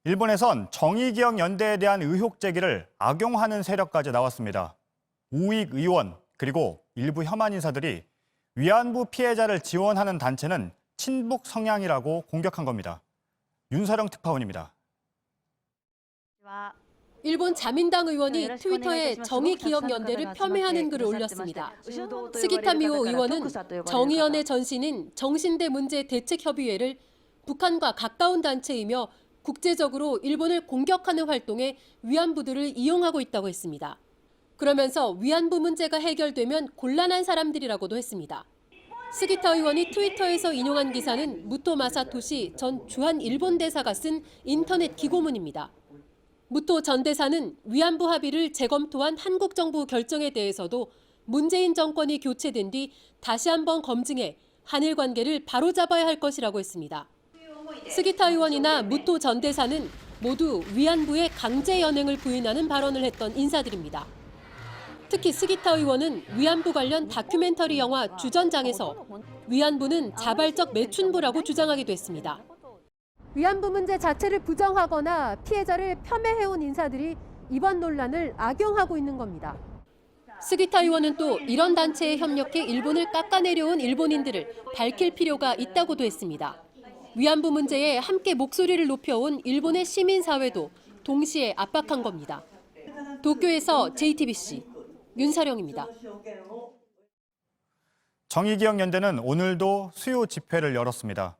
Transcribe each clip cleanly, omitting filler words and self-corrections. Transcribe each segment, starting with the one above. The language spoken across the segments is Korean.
일본에선 정의기억연대에 대한 의혹 제기를 악용하는 세력까지 나왔습니다. 우익 의원 그리고 일부 혐한 인사들이 위안부 피해자를 지원하는 단체는 친북 성향이라고 공격한 겁니다. 윤서령 특파원입니다. 일본 자민당 의원이 트위터에 정의기억연대를 폄훼하는 글을 올렸습니다. 스기타미오 의원은 정의연의 전신인 정신대 문제 대책협의회를 북한과 가까운 단체이며 국제적으로 일본을 공격하는 활동에 위안부들을 이용하고 있다고 했습니다. 그러면서 위안부 문제가 해결되면 곤란한 사람들이라고도 했습니다. 스기타 의원이 트위터에서 인용한 기사는 무토 마사토시 전 주한 일본 대사가 쓴 인터넷 기고문입니다. 무토 전 대사는 위안부 합의를 재검토한 한국 정부 결정에 대해서도 문재인 정권이 교체된 뒤 다시 한번 검증해 한일 관계를 바로잡아야 할 것이라고 했습니다. 스기타 의원이나 무토 전 대사는 모두 위안부의 강제 연행을 부인하는 발언을 했던 인사들입니다. 특히 스기타 의원은 위안부 관련 다큐멘터리 영화 주전장에서 위안부는 자발적 매춘부라고 주장하기도 했습니다. 위안부 문제 자체를 부정하거나 피해자를 폄훼해온 인사들이 이번 논란을 악용하고 있는 겁니다. 스기타 의원은 또 이런 단체에 협력해 일본을 깎아내려온 일본인들을 밝힐 필요가 있다고도 했습니다. 위안부 문제에 함께 목소리를 높여온 일본의 시민사회도 동시에 압박한 겁니다. 도쿄에서 JTBC 윤서령입니다. 정의기억연대는 오늘도 수요 집회를 열었습니다.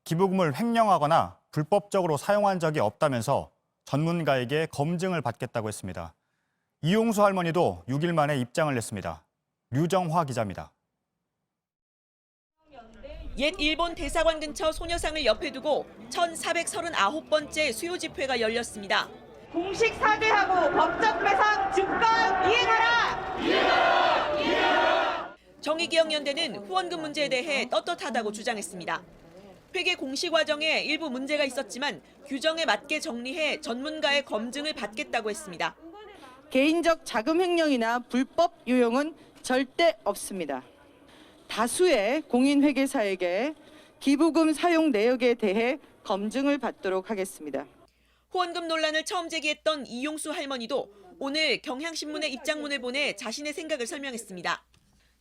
기부금을 횡령하거나 불법적으로 사용한 적이 없다면서 전문가에게 검증을 받겠다고 했습니다. 이용수 할머니도 6일 만에 입장을 냈습니다. 류정화 기자입니다. 옛 일본 대사관 근처 소녀상을 옆에 두고 1439번째 수요 집회가 열렸습니다. 공식 사죄하고 법적 배상 즉각 이행하라! 이행하라! 이행하라! 정의기억연대는 후원금 문제에 대해 떳떳하다고 주장했습니다. 회계 공시 과정에 일부 문제가 있었지만 규정에 맞게 정리해 전문가의 검증을 받겠다고 했습니다. 개인적 자금 횡령이나 불법 유용은 절대 없습니다. 다수의 공인회계사에게 기부금 사용 내역에 대해 검증을 받도록 하겠습니다. 후원금 논란을 처음 제기했던 이용수 할머니도 오늘 경향신문에 입장문을 보내 자신의 생각을 설명했습니다.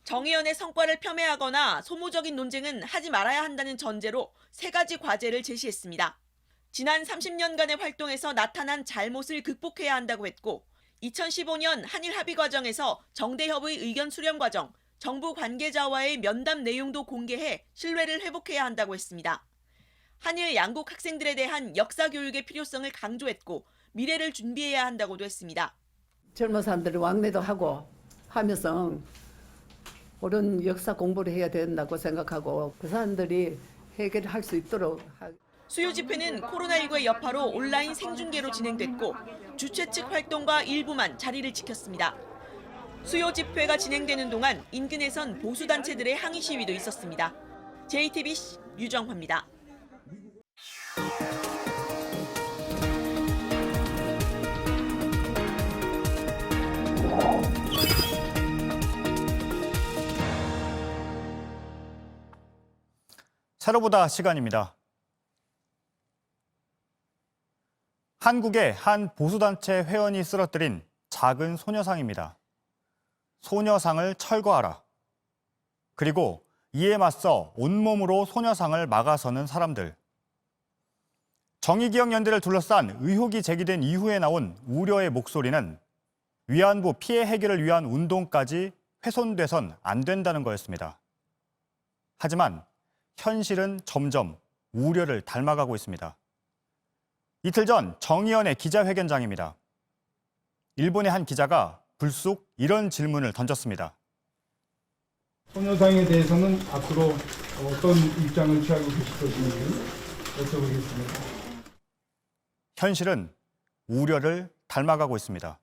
정의연의 성과를 폄훼하거나 소모적인 논쟁은 하지 말아야 한다는 전제로 3가지 과제를 제시했습니다. 지난 30년간의 활동에서 나타난 잘못을 극복해야 한다고 했고 2015년 한일 합의 과정에서 정대협의 의견 수렴 과정, 정부 관계자와의 면담 내용도 공개해 신뢰를 회복해야 한다고 했습니다. 한일 양국 학생들에 대한 역사 교육의 필요성을 강조했고 미래를 준비해야 한다고도 했습니다. 젊은 사람들이 왕래도 하고 하면서 옳은 역사 공부를 해야 된다고 생각하고 그 사람들이 해결할 수 있도록. 수요 집회는 코로나19의 여파로 온라인 생중계로 진행됐고 주최 측 활동과 일부만 자리를 지켰습니다. 수요 집회가 진행되는 동안 인근에선 보수단체들의 항의 시위도 있었습니다. JTBC 유정화입니다. 새로보다 시간입니다. 한국의 한 보수단체 회원이 쓰러뜨린 작은 소녀상입니다. 소녀상을 철거하라. 그리고 이에 맞서 온몸으로 소녀상을 막아서는 사람들. 정의기억연대를 둘러싼 의혹이 제기된 이후에 나온 우려의 목소리는 위안부 피해 해결을 위한 운동까지 훼손돼선 안 된다는 거였습니다. 하지만 현실은 점점 우려를 닮아가고 있습니다. 이틀 전 정의연의 기자회견장입니다. 일본의 한 기자가 불쑥 이런 질문을 던졌습니다. 소녀상에 대해서는 앞으로 어떤 입장을 취하고 계실 것인지 여쭤보겠습니다. 현실은 우려를 닮아가고 있습니다.